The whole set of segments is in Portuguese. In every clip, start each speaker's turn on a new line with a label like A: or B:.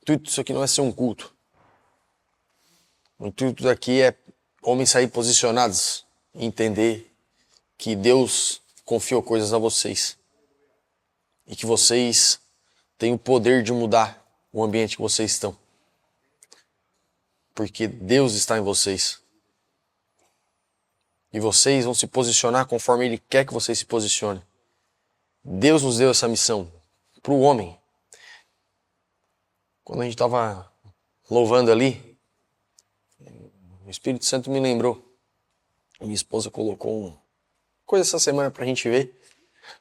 A: intuito disso aqui não é ser um culto. O intuito daqui é homens sair posicionados e entender que Deus confiou coisas a vocês. E que vocês têm o poder de mudar o ambiente que vocês estão. Porque Deus está em vocês. E vocês vão se posicionar conforme Ele quer que vocês se posicionem. Deus nos deu essa missão para o homem. Quando a gente estava louvando ali, o Espírito Santo me lembrou. Minha esposa colocou uma coisa essa semana para a gente ver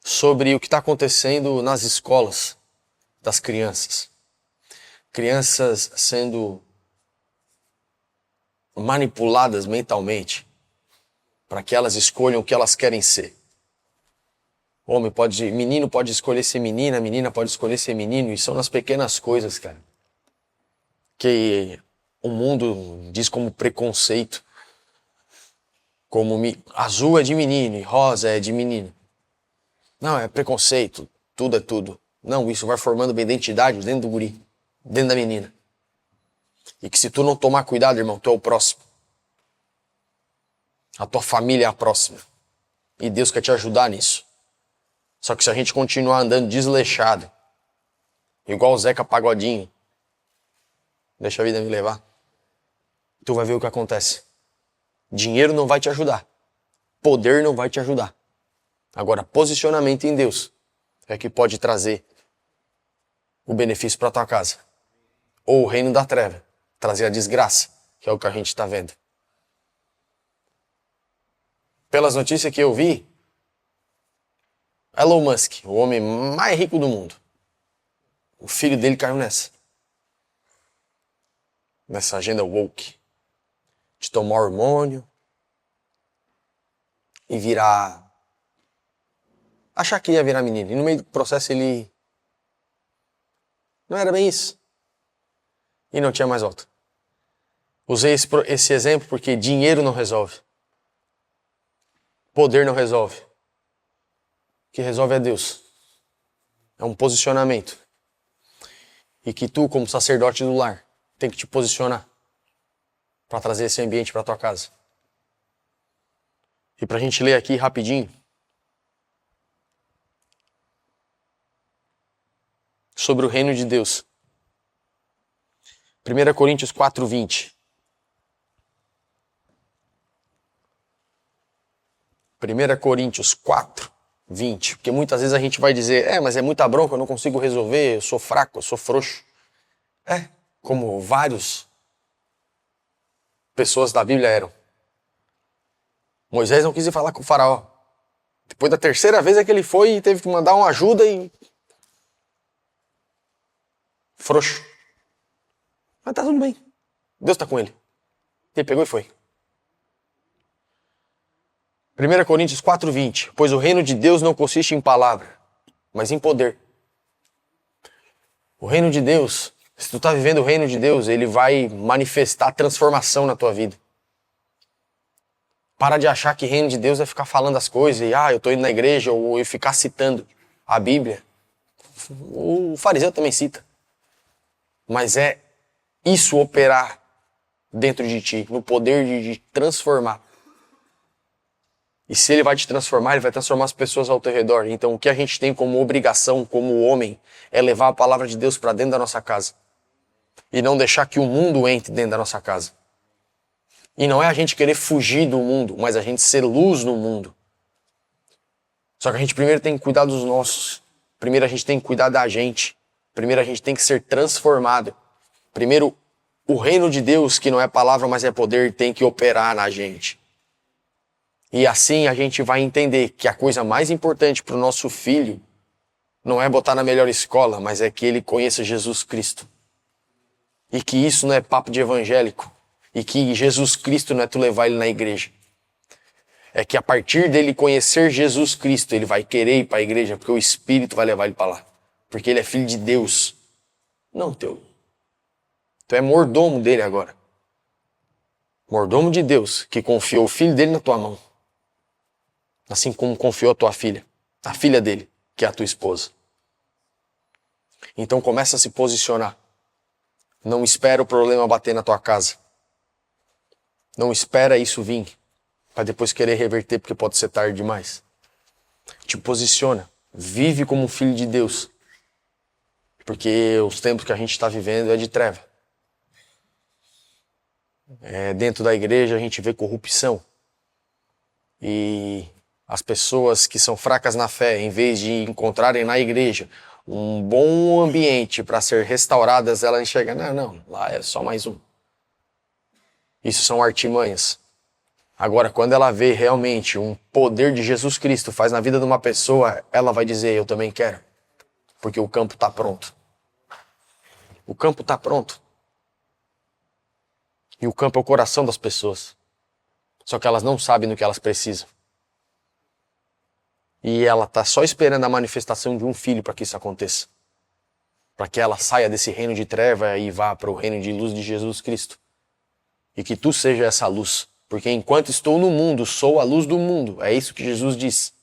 A: sobre o que está acontecendo nas escolas das crianças. Crianças sendo manipuladas mentalmente para que elas escolham o que elas querem ser. Menino pode escolher ser menina, menina pode escolher ser menino, e são nas pequenas coisas, cara, que o mundo diz como preconceito, como azul é de menino e rosa é de menina. Não, é preconceito, tudo é tudo. Não, isso vai formando uma identidade dentro do guri, dentro da menina. E que se tu não tomar cuidado, irmão, tu é o próximo. A tua família é a próxima. E Deus quer te ajudar nisso. Só que se a gente continuar andando desleixado, igual o Zeca Pagodinho, deixa a vida me levar, tu vai ver o que acontece. Dinheiro não vai te ajudar. Poder não vai te ajudar. Agora, posicionamento em Deus é que pode trazer o benefício para tua casa. Ou o reino da treva, trazer a desgraça, que é o que a gente está vendo. Pelas notícias que eu vi, Elon Musk, o homem mais rico do mundo, o filho dele caiu nessa agenda woke, de tomar hormônio e achar que ia virar menino. E no meio do processo ele não era bem isso. E não tinha mais volta. Usei esse exemplo porque dinheiro não resolve. Poder não resolve. O que resolve é Deus. É um posicionamento. E que tu, como sacerdote do lar, tem que te posicionar para trazer esse ambiente para tua casa. E para a gente ler aqui rapidinho sobre o reino de Deus. 1 Coríntios 4:20. 1 Coríntios 4:20. Porque muitas vezes a gente vai dizer, mas é muita bronca, eu não consigo resolver, eu sou fraco, eu sou frouxo. Como várias pessoas da Bíblia eram. Moisés não quis ir falar com o faraó. Depois da terceira vez é que ele foi e teve que mandar uma ajuda e... frouxo. Mas tá tudo bem. Deus tá com ele. Ele pegou e foi. 1 Coríntios 4:20. Pois o reino de Deus não consiste em palavra, mas em poder. O reino de Deus, se tu tá vivendo o reino de Deus, ele vai manifestar transformação na tua vida. Para de achar que reino de Deus é ficar falando as coisas e eu tô indo na igreja, ou eu ficar citando a Bíblia. O fariseu também cita. Mas é isso operar dentro de ti, no poder de transformar. E se ele vai te transformar, ele vai transformar as pessoas ao teu redor. Então o que a gente tem como obrigação, como homem, é levar a palavra de Deus para dentro da nossa casa. E não deixar que o mundo entre dentro da nossa casa. E não é a gente querer fugir do mundo, mas a gente ser luz no mundo. Só que a gente primeiro tem que cuidar dos nossos. Primeiro a gente tem que cuidar da gente. Primeiro a gente tem que ser transformado. Primeiro, o reino de Deus, que não é palavra, mas é poder, tem que operar na gente. E assim a gente vai entender que a coisa mais importante para o nosso filho não é botar na melhor escola, mas é que ele conheça Jesus Cristo. E que isso não é papo de evangélico. E que Jesus Cristo não é tu levar ele na igreja. É que a partir dele conhecer Jesus Cristo, ele vai querer ir para a igreja, porque o Espírito vai levar ele para lá. Porque ele é filho de Deus. Não teu. Tu é mordomo dele agora. Mordomo de Deus, que confiou o filho dele na tua mão. Assim como confiou a tua filha. A filha dele, que é a tua esposa. Então começa a se posicionar. Não espera o problema bater na tua casa. Não espera isso vir para depois querer reverter porque pode ser tarde demais. Te posiciona. Vive como um filho de Deus. Porque os tempos que a gente está vivendo é de treva. Dentro da igreja a gente vê corrupção. E as pessoas que são fracas na fé, em vez de encontrarem na igreja um bom ambiente para ser restauradas, ela enxerga, não, lá é só mais um. Isso são artimanhas. Agora, quando ela vê realmente um poder de Jesus Cristo faz na vida de uma pessoa, ela vai dizer, eu também quero. Porque o campo está pronto. O campo está pronto. E o campo é o coração das pessoas. Só que elas não sabem do que elas precisam. E ela está só esperando a manifestação de um filho para que isso aconteça. Para que ela saia desse reino de treva e vá para o reino de luz de Jesus Cristo. E que tu seja essa luz. Porque enquanto estou no mundo, sou a luz do mundo. É isso que Jesus diz.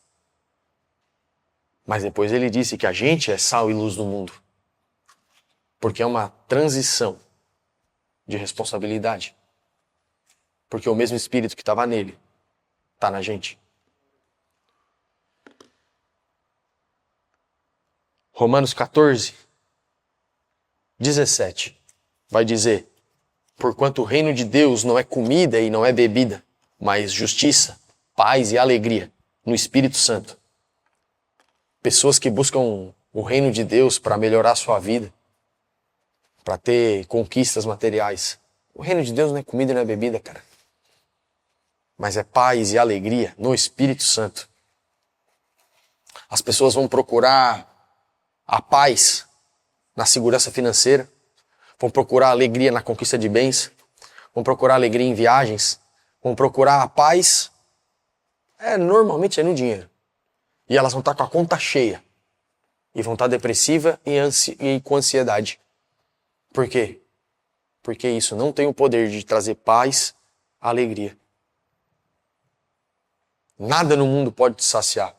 A: Mas depois ele disse que a gente é sal e luz do mundo. Porque é uma transição de responsabilidade. Porque o mesmo Espírito que estava nele está na gente. Romanos 14, 17 vai dizer: porquanto o reino de Deus não é comida e não é bebida, mas justiça, paz e alegria no Espírito Santo. Pessoas que buscam o reino de Deus para melhorar a sua vida, para ter conquistas materiais. O reino de Deus não é comida e não é bebida, cara. Mas é paz e alegria no Espírito Santo. As pessoas vão procurar a paz na segurança financeira, vão procurar alegria na conquista de bens, vão procurar alegria em viagens, vão procurar a paz, normalmente é no dinheiro. E elas vão estar com a conta cheia. E vão estar depressiva e com ansiedade. Por quê? Porque isso não tem o poder de trazer paz, alegria. Nada no mundo pode te saciar.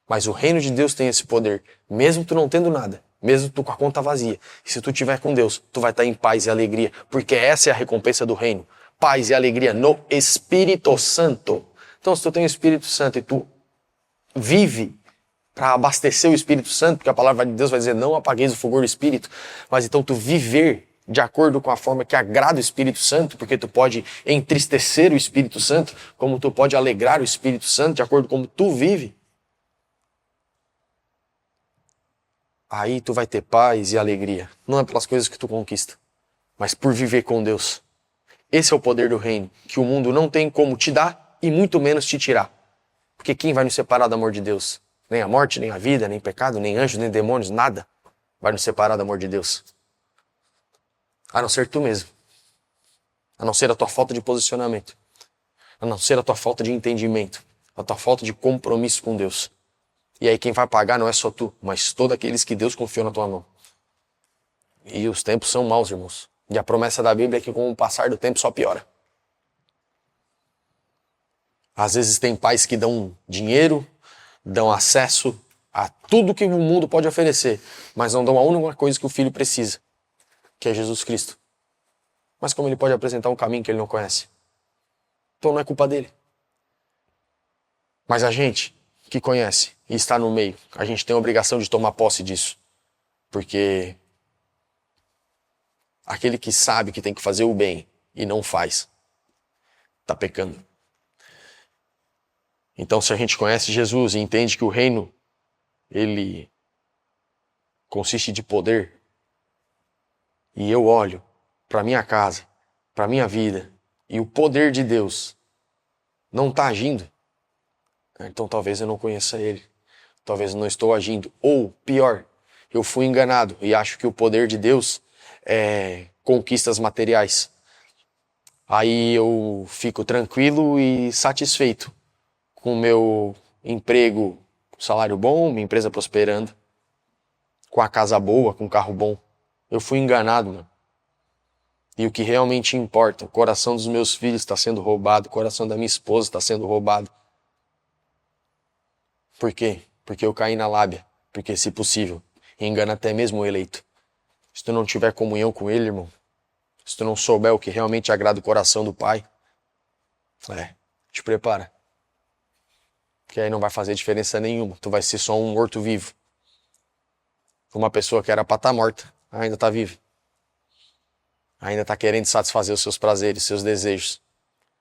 A: Mas o reino de Deus tem esse poder. Mesmo tu não tendo nada. Mesmo tu com a conta vazia. E se tu estiver com Deus, tu vai estar em paz e alegria. Porque essa é a recompensa do reino. Paz e alegria no Espírito Santo. Então se tu tem o Espírito Santo e tu vive para abastecer o Espírito Santo, porque a palavra de Deus vai dizer, não apagueis o fogo do Espírito, mas então tu viver de acordo com a forma que agrada o Espírito Santo, porque tu pode entristecer o Espírito Santo, como tu pode alegrar o Espírito Santo, de acordo com como tu vive. Aí tu vai ter paz e alegria. Não é pelas coisas que tu conquista, mas por viver com Deus. Esse é o poder do reino, que o mundo não tem como te dar e muito menos te tirar. Porque quem vai nos separar do amor de Deus? Nem a morte, nem a vida, nem pecado, nem anjos, nem demônios, nada vai nos separar do amor de Deus. A não ser tu mesmo. A não ser a tua falta de posicionamento. A não ser a tua falta de entendimento. A tua falta de compromisso com Deus. E aí quem vai pagar não é só tu, mas todos aqueles que Deus confiou na tua mão. E os tempos são maus, irmãos. E a promessa da Bíblia é que com o passar do tempo só piora. Às vezes tem pais que dão dinheiro, dão acesso a tudo que o mundo pode oferecer, mas não dão a única coisa que o filho precisa, que é Jesus Cristo. Mas como ele pode apresentar um caminho que ele não conhece? Então não é culpa dele. Mas a gente que conhece e está no meio, a gente tem a obrigação de tomar posse disso. Porque aquele que sabe que tem que fazer o bem e não faz, está pecando. Então, se a gente conhece Jesus e entende que o reino, ele consiste de poder, e eu olho para minha casa, para minha vida, e o poder de Deus não está agindo, então talvez eu não conheça ele, talvez eu não estou agindo, ou pior, eu fui enganado e acho que o poder de Deus é conquistas materiais. Aí eu fico tranquilo e satisfeito com o meu emprego, salário bom, minha empresa prosperando, com a casa boa, com o carro bom. Eu fui enganado, mano. E o que realmente importa, o coração dos meus filhos está sendo roubado, o coração da minha esposa está sendo roubado. Por quê? Porque eu caí na lábia. Porque, se possível, engana até mesmo o eleito. Se tu não tiver comunhão com Ele, irmão, se tu não souber o que realmente agrada o coração do Pai, te prepara. Que aí não vai fazer diferença nenhuma. Tu vai ser só um morto-vivo. Uma pessoa que era para estar morta, ainda está viva. Ainda está querendo satisfazer os seus prazeres, seus desejos.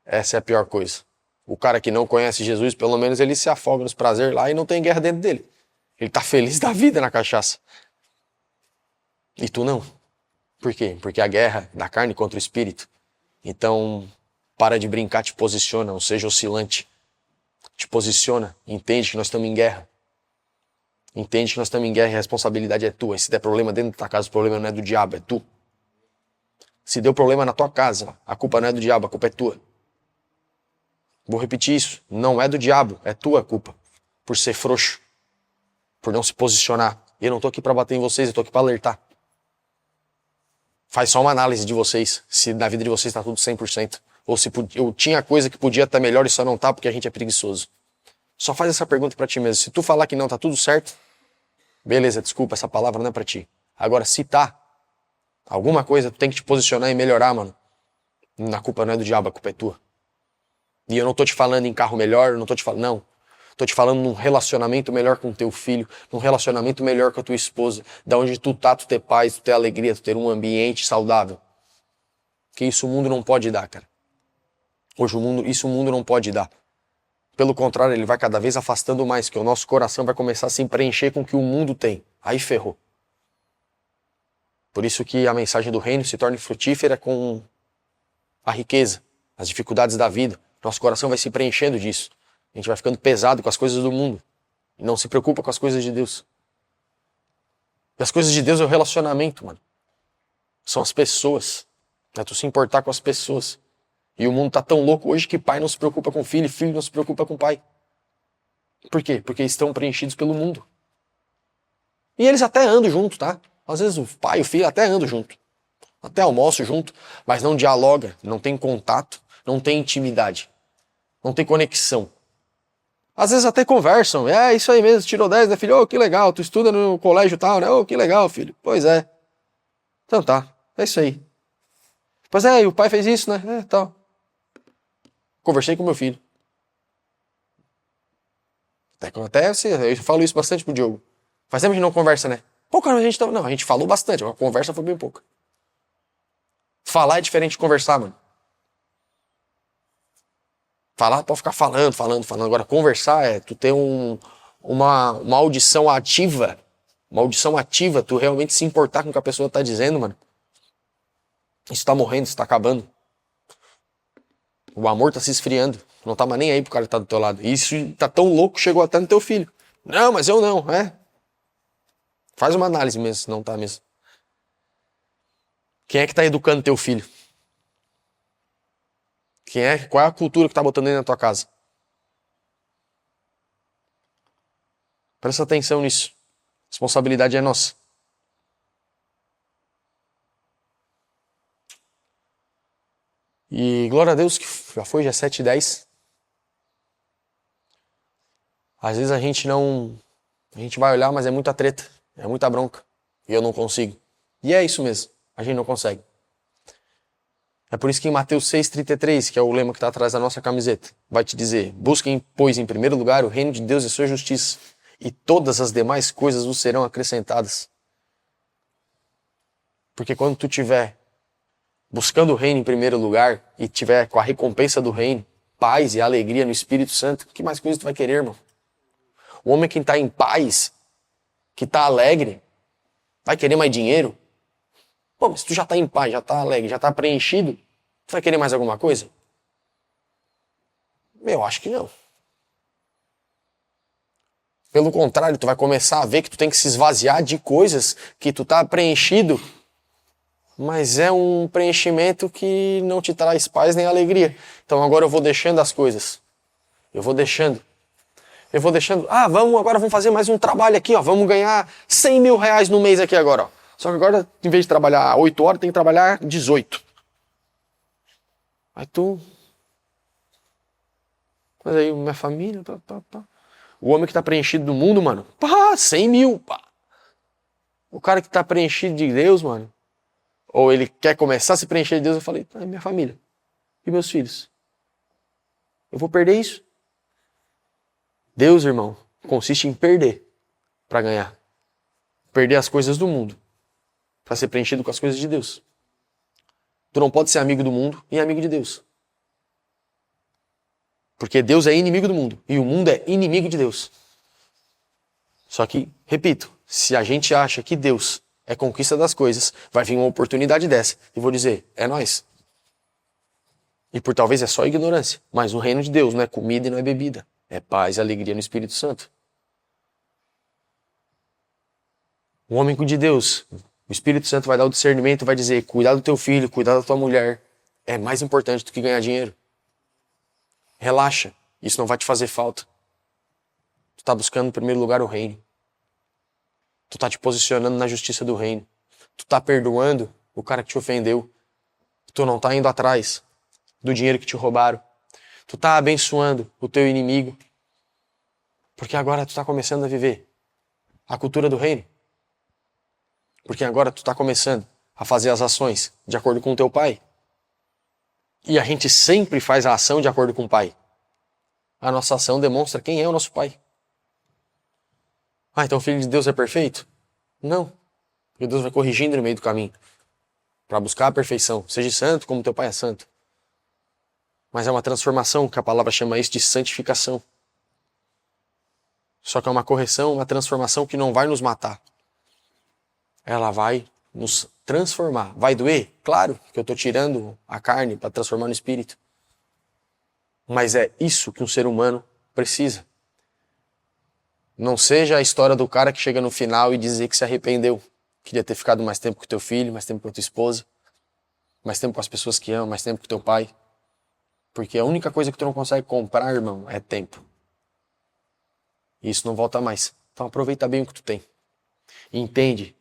A: Essa é a pior coisa. O cara que não conhece Jesus, pelo menos ele se afoga nos prazeres lá e não tem guerra dentro dele. Ele está feliz da vida na cachaça. E tu não. Por quê? Porque a guerra da carne contra o espírito. Então, para de brincar, te posiciona, não seja oscilante. Te posiciona, entende que nós estamos em guerra. Entende que nós estamos em guerra e a responsabilidade é tua. E se der problema dentro da tua casa, o problema não é do diabo, é tu. Se deu problema na tua casa, a culpa não é do diabo, a culpa é tua. Vou repetir isso. Não é do diabo, é tua culpa. Por ser frouxo. Por não se posicionar. E eu não tô aqui para bater em vocês, eu tô aqui para alertar. Faz só uma análise de vocês. Se na vida de vocês está tudo 100%. Ou se eu tinha coisa que podia estar melhor e só não tá porque a gente é preguiçoso. Só faz essa pergunta para ti mesmo. Se tu falar que não tá tudo certo, beleza, desculpa, essa palavra não é para ti. Agora, se tá, alguma coisa, tu tem que te posicionar e melhorar, mano. A culpa não é do diabo, a culpa é tua. E eu não tô te falando em carro melhor, não tô te falando, não. Tô te falando num relacionamento melhor com teu filho, num relacionamento melhor com a tua esposa, da onde tu tá, tu ter paz, tu ter alegria, tu ter um ambiente saudável. Que isso o mundo não pode dar, cara. Hoje isso o mundo não pode dar. Pelo contrário, ele vai cada vez afastando mais, que o nosso coração vai começar a se preencher com o que o mundo tem. Aí ferrou. Por isso que a mensagem do reino se torna frutífera com a riqueza, as dificuldades da vida. Nosso coração vai se preenchendo disso. A gente vai ficando pesado com as coisas do mundo. E não se preocupa com as coisas de Deus. E as coisas de Deus é o relacionamento, mano. São as pessoas. É tu se importar com as pessoas. E o mundo tá tão louco hoje que pai não se preocupa com filho, filho não se preocupa com pai. Por quê? Porque estão preenchidos pelo mundo. E eles até andam junto, tá? Às vezes o pai e o filho até andam junto. Até almoçam junto, mas não dialoga, não tem contato, não tem intimidade. Não tem conexão. Às vezes até conversam. É isso aí mesmo, tirou 10, né, filho? Oh, que legal, tu estuda no colégio e tal, né? Oh, que legal, filho. Pois é. Então tá, é isso aí. Pois é, e o pai fez isso, né? É, tal. Conversei com meu filho. Até eu falo isso bastante pro Diogo. Faz tempo que a gente não conversa, né? Pô, cara, a gente tá... Não, a gente falou bastante, a conversa foi bem pouca. Falar é diferente de conversar, mano. Falar pode ficar falando. Agora, conversar é tu ter uma audição ativa. Uma audição ativa, tu realmente se importar com o que a pessoa tá dizendo, mano. Isso tá morrendo, isso tá acabando. O amor tá se esfriando. Não tá mais nem aí pro cara que tá do teu lado. E isso tá tão louco, chegou até no teu filho. Não, mas eu não, é. Faz uma análise mesmo, se não tá mesmo. Quem é que tá educando teu filho? Qual é a cultura que tá botando aí na tua casa? Presta atenção nisso. A responsabilidade é nossa. E glória a Deus que já é 7h10. Às vezes a gente vai olhar, mas é muita treta, é muita bronca. E eu não consigo. E é isso mesmo, a gente não consegue. É por isso que em Mateus 6,33, que é o lema que está atrás da nossa camiseta, vai te dizer: busquem, pois, em primeiro lugar o reino de Deus e a sua justiça, e todas as demais coisas vos serão acrescentadas. Porque quando tu estiver buscando o reino em primeiro lugar e tiver com a recompensa do reino, paz e alegria no Espírito Santo, que mais coisa tu vai querer, irmão? O homem que está em paz, que está alegre, vai querer mais dinheiro? Pô, mas tu já está em paz, já está alegre, já está preenchido, tu vai querer mais alguma coisa? Eu acho que não. Pelo contrário, tu vai começar a ver que tu tem que se esvaziar de coisas que tu tá preenchido, mas é um preenchimento que não te traz paz nem alegria. Então agora eu vou deixando as coisas. Eu vou deixando. Agora vamos fazer mais um trabalho aqui, ó. Vamos ganhar 100 mil reais no mês aqui agora, ó. Só que agora, em vez de trabalhar 8 horas, tem que trabalhar 18. Aí tu... Mas aí, minha família... O homem que tá preenchido do mundo, mano... 100 mil, pá. O cara que tá preenchido de Deus, mano, ou ele quer começar a se preencher de Deus, eu falei, é minha família e meus filhos. Eu vou perder isso? Deus, irmão, consiste em perder para ganhar. Perder as coisas do mundo para ser preenchido com as coisas de Deus. Tu não pode ser amigo do mundo e amigo de Deus. Porque Deus é inimigo do mundo e o mundo é inimigo de Deus. Só que, repito, se a gente acha que Deus é conquista das coisas, vai vir uma oportunidade dessa e vou dizer, é nós. E por talvez é só ignorância, mas o reino de Deus não é comida e não é bebida. É paz e alegria no Espírito Santo. O homem de Deus, o Espírito Santo vai dar o discernimento, vai dizer, cuidar do teu filho, cuidar da tua mulher, é mais importante do que ganhar dinheiro. Relaxa, isso não vai te fazer falta. Tu está buscando em primeiro lugar o reino. Tu está te posicionando na justiça do reino. Tu está perdoando o cara que te ofendeu. Tu não está indo atrás do dinheiro que te roubaram. Tu está abençoando o teu inimigo. Porque agora tu está começando a viver a cultura do reino. Porque agora tu está começando a fazer as ações de acordo com o teu pai. E a gente sempre faz a ação de acordo com o pai. A nossa ação demonstra quem é o nosso pai. Ah, então o Filho de Deus é perfeito? Não. Porque Deus vai corrigindo no meio do caminho. Para buscar a perfeição. Seja santo como teu pai é santo. Mas é uma transformação, que a palavra chama isso de santificação. Só que é uma correção, uma transformação que não vai nos matar. Ela vai nos transformar. Vai doer? Claro, que eu estou tirando a carne para transformar no espírito. Mas é isso que um ser humano precisa. Não seja a história do cara que chega no final e dizer que se arrependeu. Queria ter ficado mais tempo com teu filho, mais tempo com tua esposa, mais tempo com as pessoas que amam, mais tempo com teu pai. Porque a única coisa que tu não consegue comprar, irmão, é tempo. E isso não volta mais. Então aproveita bem o que tu tem. E entende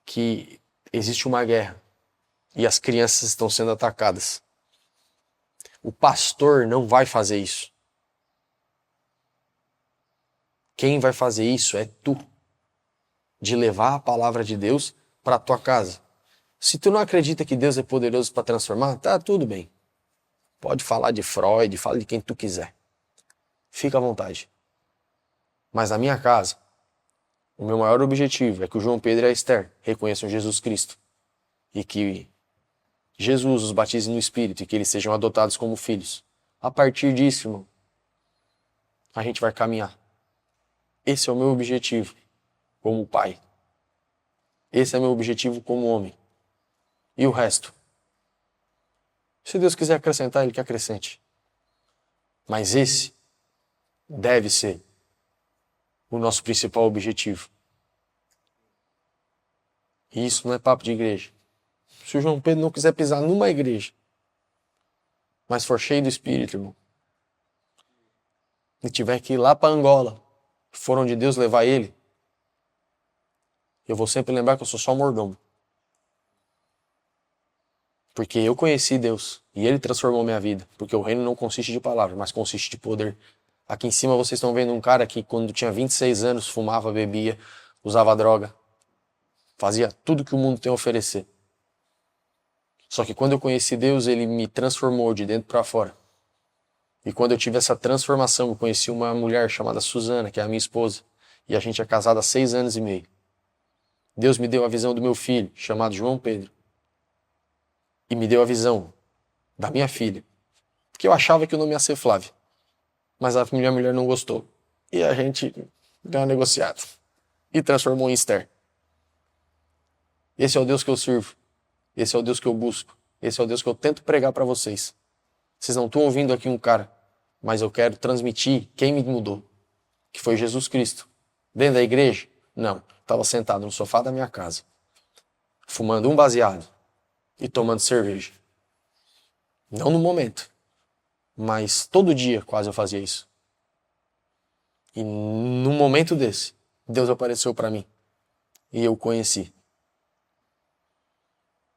A: que existe uma guerra e as crianças estão sendo atacadas. O pastor não vai fazer isso. Quem vai fazer isso é tu. De levar a palavra de Deus para a tua casa. Se tu não acredita que Deus é poderoso para transformar, tá tudo bem. Pode falar de Freud, fala de quem tu quiser. Fica à vontade. Mas na minha casa, o meu maior objetivo é que o João Pedro e a Esther reconheçam Jesus Cristo. E que Jesus os batize no Espírito e que eles sejam adotados como filhos. A partir disso, irmão, a gente vai caminhar. Esse é o meu objetivo como pai. Esse é o meu objetivo como homem. E o resto? Se Deus quiser acrescentar, Ele que acrescente. Mas esse deve ser o nosso principal objetivo. E isso não é papo de igreja. Se o João Pedro não quiser pisar numa igreja, mas for cheio do Espírito, irmão, e tiver que ir lá para Angola, for onde Deus levar ele, eu vou sempre lembrar que eu sou só mordomo. Porque eu conheci Deus e Ele transformou minha vida. Porque o reino não consiste de palavras, mas consiste de poder. Aqui em cima vocês estão vendo um cara que quando tinha 26 anos fumava, bebia, usava droga. Fazia tudo que o mundo tem a oferecer. Só que quando eu conheci Deus, Ele me transformou de dentro para fora. E quando eu tive essa transformação, eu conheci uma mulher chamada Suzana, que é a minha esposa. E a gente é casado há 6 anos e meio. Deus me deu a visão do meu filho, chamado João Pedro. E me deu a visão da minha filha. Porque eu achava que o nome ia ser Flávia. Mas a minha mulher não gostou. E a gente deu uma negociada. E transformou em Esther. Esse é o Deus que eu sirvo. Esse é o Deus que eu busco. Esse é o Deus que eu tento pregar para vocês. Vocês não estão ouvindo aqui um cara. Mas eu quero transmitir quem me mudou. Que foi Jesus Cristo. Dentro da igreja? Não. Estava sentado no sofá da minha casa. Fumando um baseado. E tomando cerveja. Não no momento. Mas todo dia quase eu fazia isso. E num momento desse, Deus apareceu para mim. E eu o conheci.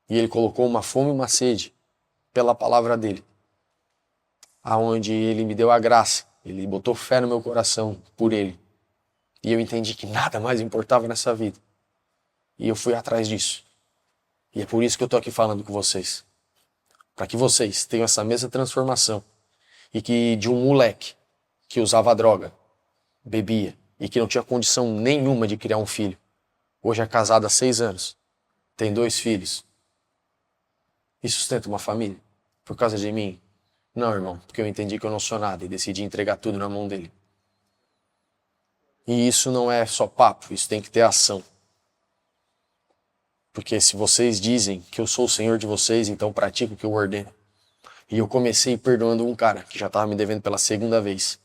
A: E Ele colocou uma fome e uma sede pela palavra dEle. Aonde Ele me deu a graça. Ele botou fé no meu coração por Ele. E eu entendi que nada mais importava nessa vida. E eu fui atrás disso. E é por isso que eu estou aqui falando com vocês. Para que vocês tenham essa mesma transformação. E que de um moleque que usava droga, bebia, e que não tinha condição nenhuma de criar um filho. Hoje é casado há 6 anos. Tem 2 filhos. E sustenta uma família. Por causa de mim? Não, irmão. Porque eu entendi que eu não sou nada e decidi entregar tudo na mão dele. E isso não é só papo. Isso tem que ter ação. Porque se vocês dizem que eu sou o Senhor de vocês, então pratica o que eu ordeno. E eu comecei perdoando um cara que já estava me devendo pela 2ª vez.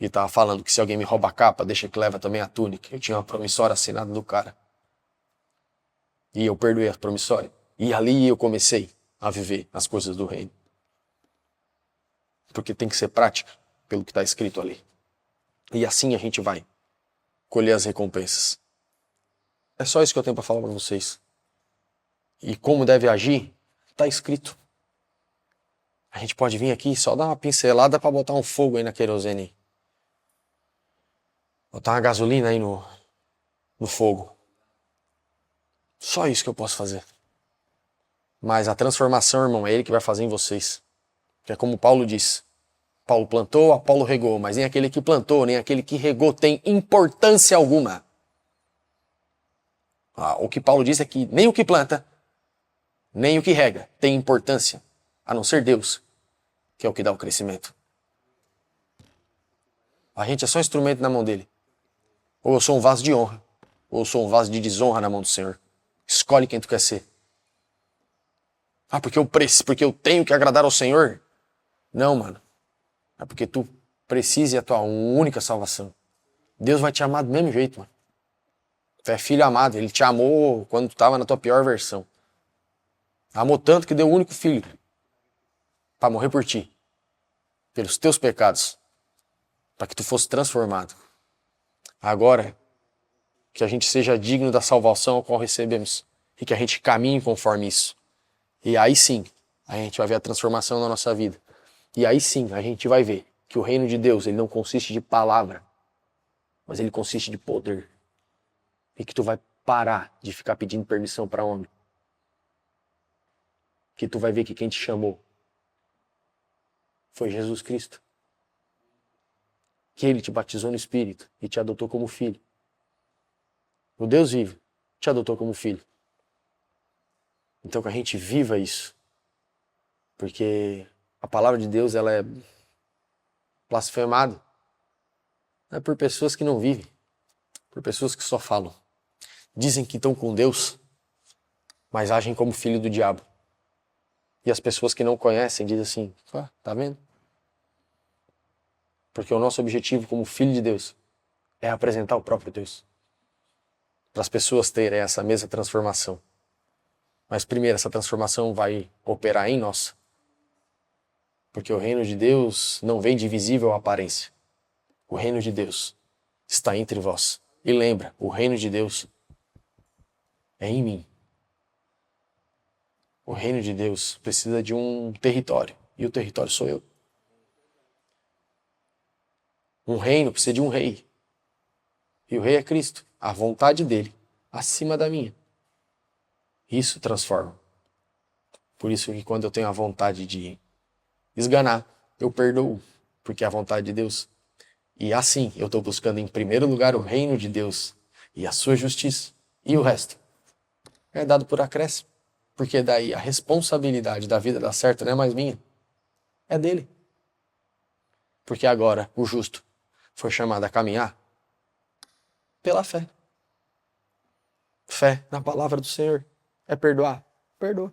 A: E estava falando que se alguém me rouba a capa, deixa que leva também a túnica. Eu tinha uma promissória assinada do cara. E eu perdoei a promissória. E ali eu comecei a viver as coisas do reino. Porque tem que ser prática, pelo que está escrito ali. E assim a gente vai colher as recompensas. É só isso que eu tenho para falar para vocês. E como deve agir, está escrito. A gente pode vir aqui e só dar uma pincelada para botar um fogo aí na querosene. Botar uma gasolina aí no fogo. Só isso que eu posso fazer. Mas a transformação, irmão, é Ele que vai fazer em vocês. Que é como Paulo diz. Paulo plantou, Apolo regou, mas nem aquele que plantou, nem aquele que regou tem importância alguma. O que Paulo diz é que nem o que planta, nem o que rega tem importância, a não ser Deus, que é o que dá o crescimento. A gente é só instrumento na mão dele. Ou eu sou um vaso de honra, ou eu sou um vaso de desonra na mão do Senhor. Escolhe quem tu quer ser. Porque eu tenho que agradar ao Senhor? Não, mano. É porque tu precisa a tua única salvação. Deus vai te amar do mesmo jeito, mano. Tu é filho amado. Ele te amou quando tu estava na tua pior versão. Amou tanto que deu o único filho para morrer por ti. Pelos teus pecados. Para que tu fosse transformado. Agora, que a gente seja digno da salvação a qual recebemos. E que a gente caminhe conforme isso. E aí sim, a gente vai ver a transformação na nossa vida. E aí sim, a gente vai ver que o reino de Deus, ele não consiste de palavra, mas ele consiste de poder. E que tu vai parar de ficar pedindo permissão para homem. Que tu vai ver que quem te chamou foi Jesus Cristo. Que ele te batizou no Espírito e te adotou como filho. O Deus vivo te adotou como filho. Então que a gente viva isso. Porque a palavra de Deus, ela é blasfemada. Não é por pessoas que não vivem. Por pessoas que só falam. Dizem que estão com Deus, mas agem como filho do diabo. E as pessoas que não conhecem dizem assim, tá vendo? Porque o nosso objetivo como filho de Deus é apresentar o próprio Deus. Para as pessoas terem essa mesma transformação. Mas primeiro, essa transformação vai operar em nós. Porque o reino de Deus não vem de visível aparência. O reino de Deus está entre vós. E lembra, o reino de Deus é em mim. O reino de Deus precisa de um território. E o território sou eu. Um reino precisa de um rei. E o rei é Cristo. A vontade dele acima da minha. Isso transforma. Por isso que quando eu tenho a vontade de esganar, eu perdoo. Porque é a vontade de Deus. E assim eu estou buscando em primeiro lugar o reino de Deus e a sua justiça. E o resto é dado por acréscimo. Porque daí a responsabilidade da vida dar certo não é mais minha. É dele. Porque agora o justo foi chamado a caminhar pela fé. Fé na palavra do Senhor. É perdoar? Perdoa.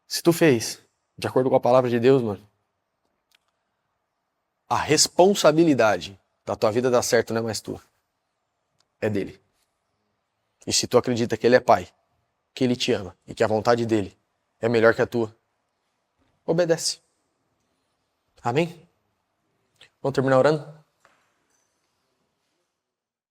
A: Se tu fez de acordo com a palavra de Deus, mano, a responsabilidade da tua vida dar certo não é mais tua. É dele. E se tu acredita que ele é pai, que ele te ama e que a vontade dele é melhor que a tua, obedece. Amém? Vamos terminar orando?